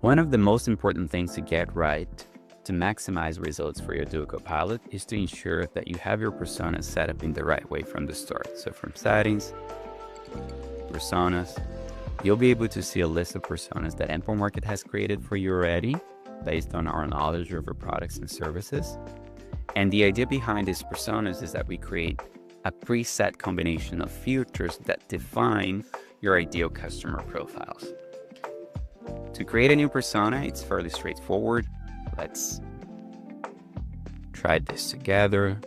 One of the most important things to get right to maximize results for your Duo Copilot is to ensure that you have your personas set up in the right way from the start. So from settings, personas, you'll be able to see a list of personas that Amplemarket has created for you already based on our knowledge of our products and services. And the idea behind these personas is that we create a preset combination of filters that define your ideal customer profiles. To create a new persona, it's fairly straightforward. Let's try this together.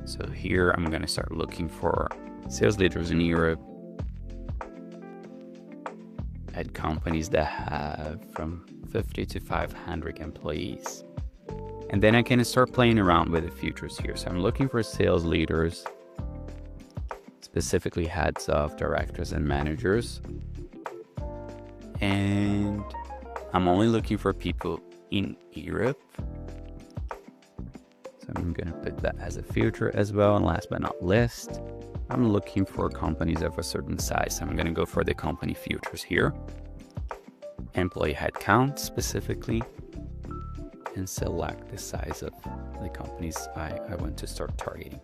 So here I'm going to start looking for sales leaders in Europe at companies that have from 50 to 500 employees. And then I can start playing around with the filters here. So I'm looking for sales leaders, specifically heads of directors and managers. And I'm only looking for people in Europe. So I'm going to put that as a filter as well. And last but not least, I'm looking for companies of a certain size. So I'm going to go for the company filters here. Employee headcount specifically. And select the size of the companies I want to start targeting.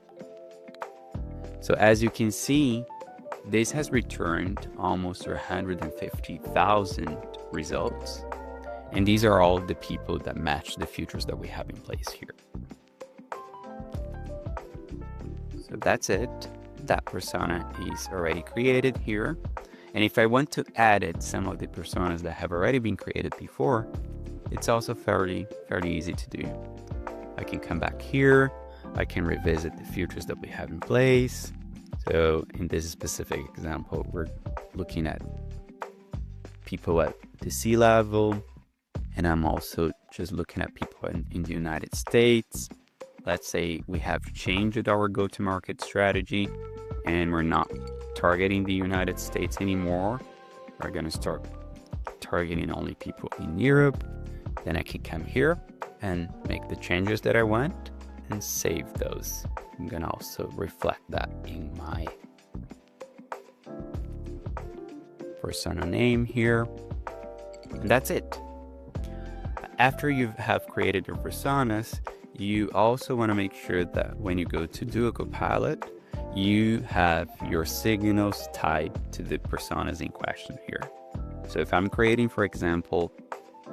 So as you can see, this has returned almost 150,000 results. And these are all the people that match the filters that we have in place here. So that's it. That persona is already created here. And if I want to add some of the personas that have already been created before, it's also fairly easy to do. I can come back here. I can revisit the filters that we have in place. So in this specific example, we're looking at people at the C-level, and I'm also just looking at people in the United States. Let's say we have changed our go-to-market strategy and we're not targeting the United States anymore. We're going to start targeting only people in Europe. Then I can come here and make the changes that I want and save those. I'm going to also reflect that in my persona name here. And that's it. After you have created your personas, you also want to make sure that when you go to Duo Copilot, you have your signals tied to the personas in question here. So if I'm creating, for example,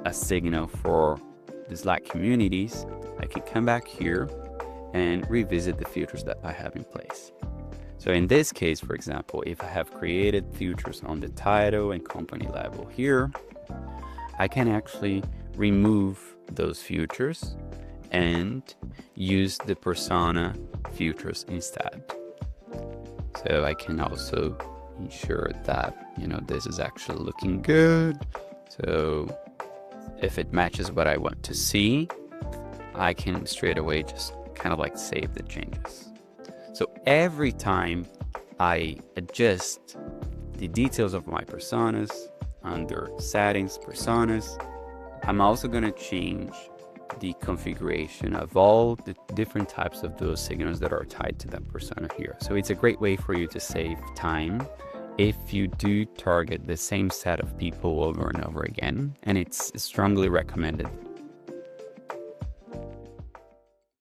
a signal for the Slack communities, I can come back here and revisit the filters that I have in place. So in this case, for example, if I have created filters on the title and company level here, I can actually remove those filters and use the persona filters instead. So I can also ensure that, this is actually looking good. So if it matches what I want to see, I can straight away just kind of like save the changes. So every time I adjust the details of my personas under settings, personas, I'm also going to change the configuration of all the different types of those signals that are tied to that persona here. So it's a great way for you to save time if you do target the same set of people over and over again, and it's strongly recommended